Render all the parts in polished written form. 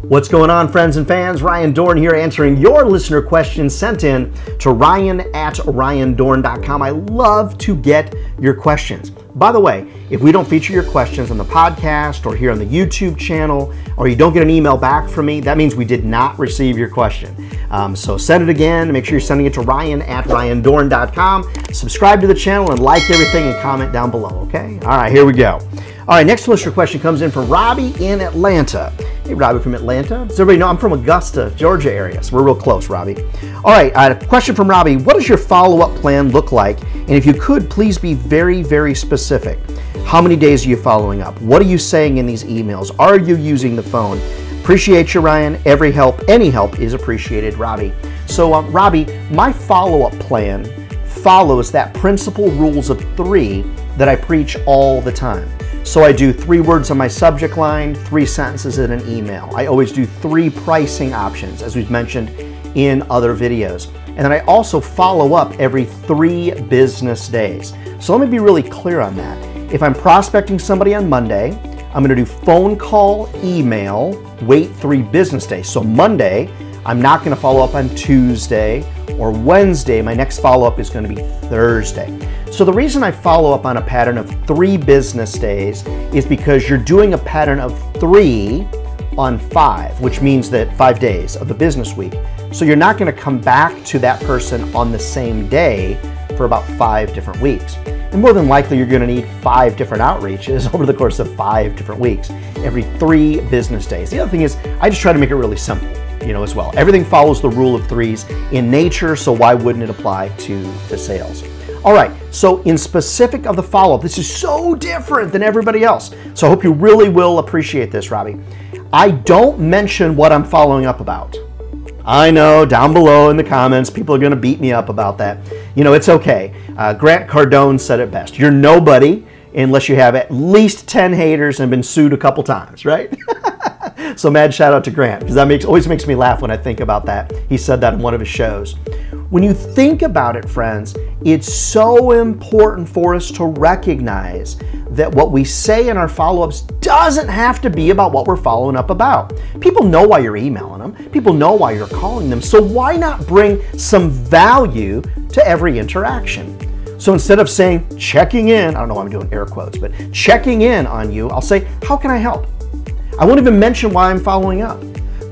What's going on, friends and fans? Ryan Dorn here answering your listener questions sent in to ryan@ryandorn.com. I love to get your questions. By the way, if we don't feature your questions on the podcast or here on the YouTube channel, or you don't get an email back from me, that means we did not receive your question. So send it again. Make sure you're sending it to ryan@ryandorn.com. Subscribe to the channel and like everything and comment down below, okay? All right, here we go. All right, next listener question comes in from Robby in Atlanta. Hey, Robby from Atlanta. Does everybody know I'm from Augusta, Georgia area, so we're real close, Robby. All right, a question from Robby. What does your follow-up plan look like? And if you could, please be very, very specific. How many days are you following up? What are you saying in these emails? Are you using the phone? Appreciate you, Ryan. Every help, any help is appreciated, Robby. So, Robby, my follow-up plan follows that principal rules of 3 that I preach all the time. So I do 3 words on my subject line, 3 sentences in an email. I always do 3 pricing options, as we've mentioned in other videos. And then I also follow up every 3 business days. So let me be really clear on that. If I'm prospecting somebody on Monday, I'm going to do phone call, email, wait 3 business days. So Monday, I'm not going to follow up on Tuesday or Wednesday. My next follow-up is going to be Thursday. So the reason I follow up on a pattern of 3 business days is because you're doing a pattern of 3 on 5, which means that 5 days of the business week. So you're not going to come back to that person on the same day for about 5 different weeks. And more than likely, you're going to need 5 different outreaches over the course of 5 different weeks, every 3 business days. The other thing is, I just try to make it really simple, as well. Everything follows the rule of 3s in nature, so why wouldn't it apply to the sales? All right, so in specific of the follow-up, this is so different than everybody else. So I hope you really will appreciate this, Robby. I don't mention what I'm following up about. I know down below in the comments, people are going to beat me up about that. It's okay. Grant Cardone said it best. You're nobody unless you have at least 10 haters and been sued a couple times, right? So mad shout out to Grant, because that always makes me laugh when I think about that. He said that in one of his shows. When you think about it, friends, it's so important for us to recognize that what we say in our follow-ups doesn't have to be about what we're following up about. People know why you're emailing them. People know why you're calling them. So why not bring some value to every interaction? So instead of saying checking in, I don't know why I'm doing air quotes, but checking in on you, I'll say, how can I help? I won't even mention why I'm following up.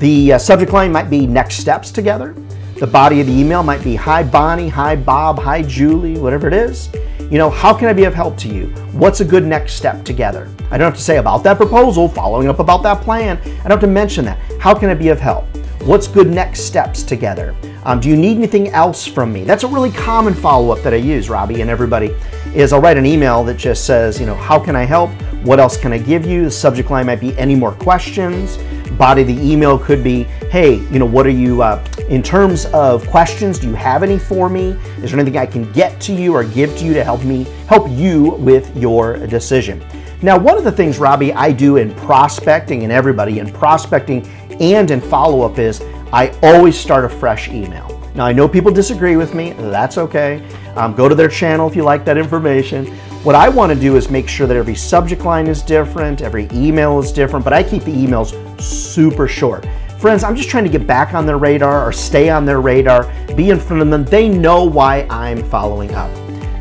The subject line might be next steps together. The body of the email might be, hi Bonnie, hi Bob, hi Julie, whatever it is. How can I be of help to you? What's a good next step together? I don't have to say about that proposal, following up about that plan. I don't have to mention that. How can I be of help? What's good next steps together? Do you need anything else from me? That's a really common follow-up that I use, Robby, and everybody, is I'll write an email that just says, how can I help? What else can I give you? The subject line might be any more questions. Body of the email could be, hey, what are you, in terms of questions, do you have any for me? Is there anything I can get to you or give to you to help you with your decision? Now, one of the things, Robby, I do in prospecting, and everybody in prospecting and in follow-up is I always start a fresh email. Now, I know people disagree with me. That's okay. Go to their channel if you like that information. What I want to do is make sure that every subject line is different, every email is different, but I keep the emails super short. Friends, I'm just trying to get back on their radar or stay on their radar, be in front of them. They know why I'm following up.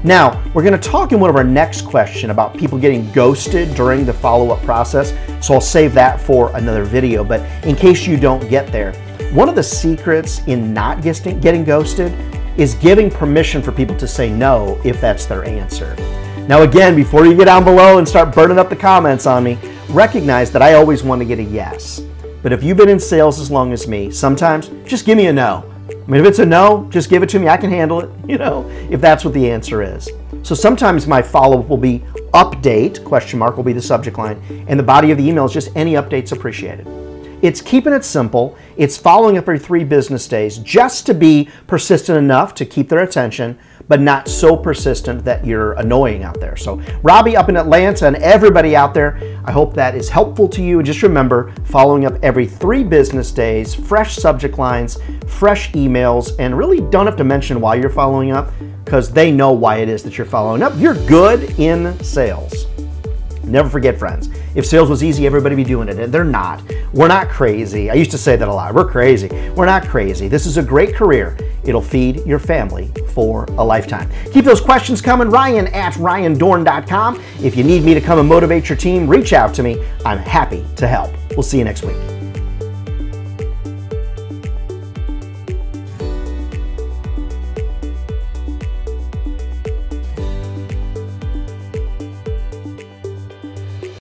Now, we're going to talk in one of our next questions about people getting ghosted during the follow-up process, so I'll save that for another video. But in case you don't get there, one of the secrets in not getting ghosted is giving permission for people to say no if that's their answer. Now again, before you get down below and start burning up the comments on me, recognize that I always want to get a yes. But if you've been in sales as long as me, sometimes just give me a no. I mean, if it's a no, just give it to me. I can handle it, if that's what the answer is. So sometimes my follow-up will be update, question mark will be the subject line, and the body of the email is just any updates appreciated. It's keeping it simple. It's following up every 3 business days just to be persistent enough to keep their attention, but not so persistent that you're annoying out there. So Robby up in Atlanta and everybody out there, I hope that is helpful to you. And just remember, following up every 3 business days, fresh subject lines, fresh emails, and really don't have to mention why you're following up because they know why it is that you're following up. You're good in sales. Never forget, friends, if sales was easy, everybody would be doing it, and they're not. We're not crazy. I used to say that a lot. We're crazy. We're not crazy. This is a great career. It'll feed your family for a lifetime. Keep those questions coming. Ryan@RyanDorn.com. If you need me to come and motivate your team, reach out to me. I'm happy to help. We'll see you next week.